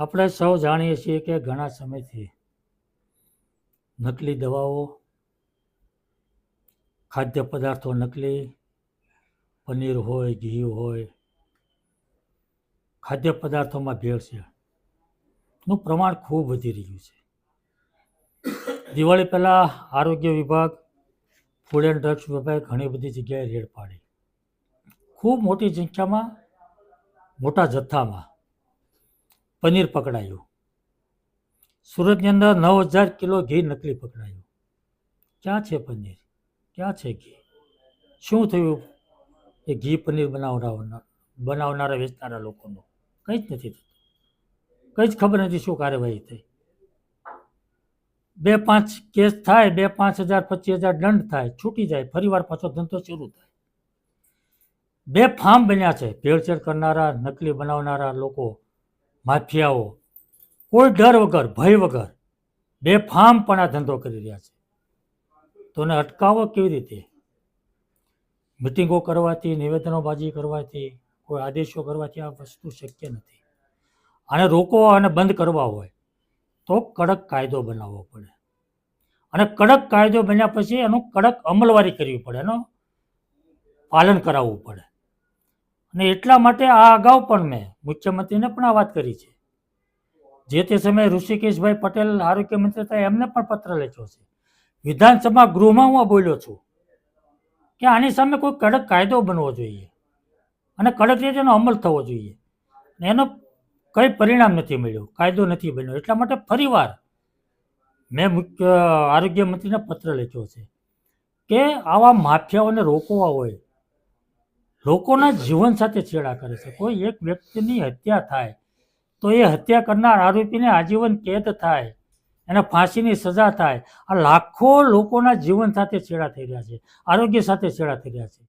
આપણે સૌ જાણીએ છીએ કે ઘણા સમયથી નકલી દવાઓ, ખાદ્ય પદાર્થો નકલી, પનીર હોય, ઘી હોય, ખાદ્ય પદાર્થોમાં ભેળસેળનું પ્રમાણ ખૂબ વધી રહ્યું છે. દિવાળી પહેલાં આરોગ્ય વિભાગ, ફૂડ એન્ડ ડ્રગ્સ વિભાગ ઘણી બધી જગ્યાએ રેડ પાડી. ખૂબ મોટી સંખ્યામાં, મોટા જથ્થામાં પનીર પકડાયું. સુરતની અંદર 9,000 કિલો ઘી નકલી પકડાયું. ક્યાં છે પનીર? ક્યાં છે ઘી? શું થયું એ ઘી પનીર બનાવનારા વેચનારા લોકોનું? કંઈ જ નથી થતું. કંઈ જ ખબર નથી શું કાર્યવાહી થઈ. 2-5 કેસ થાય, 2-5 હજાર 25,000 દંડ થાય, છૂટી જાય, ફરીવાર પાછો ધંધો શરૂ થાય. 2 ફાર્મ બન્યા છે. ભેળસેળ કરનારા, નકલી બનાવનારા લોકો, માફિયાઓ કોઈ ડર વગર, ભય વગર 2 ફાર્મ પણ આ ધંધો કરી રહ્યા છે. તો એને અટકાવો કેવી રીતે? મિટિંગો કરવાથી, નિવેદનોબાજી કરવાથી, કોઈ આદેશો કરવાથી આ વસ્તુ શક્ય નથી. આને રોકવા અને બંધ કરવા હોય તો કડક કાયદો બનાવવો પડે. અને કડક કાયદો બન્યા પછી એનું કડક અમલવારી કરવી પડે, એનું પાલન કરાવવું પડે. અને એટલા માટે આ અગાઉ પણ મેં મુખ્યમંત્રીને પણ આ વાત કરી છે. જે તે સમયે ઋષિકેશભાઈ પટેલ આરોગ્ય મંત્રી હતા, એમને પણ પત્ર લખ્યો છે. વિધાનસભા ગૃહમાં હું બોલ્યો છું કે આની સામે કોઈ કડક કાયદો બનવો જોઈએ અને કડક રીતે એનો અમલ થવો જોઈએ. એનો કંઈ પરિણામ નથી મળ્યું, કાયદો નથી બન્યો. એટલા માટે ફરીવાર મેં આરોગ્ય મંત્રીને પત્ર લખ્યો છે કે આવા માફિયાઓને રોકવા હોય. લોકોના જીવન સાથે છેડા કરે છે. કોઈ એક વ્યક્તિની હત્યા થાય તો એ હત્યા કરનાર આરોપીને આજીવન કેદ થાય, એને ફાંસીની સજા થાય. આ લાખો લોકોના જીવન સાથે છેડા થઈ રહ્યા છે, આરોગ્ય સાથે છેડા થઈ રહ્યા છે.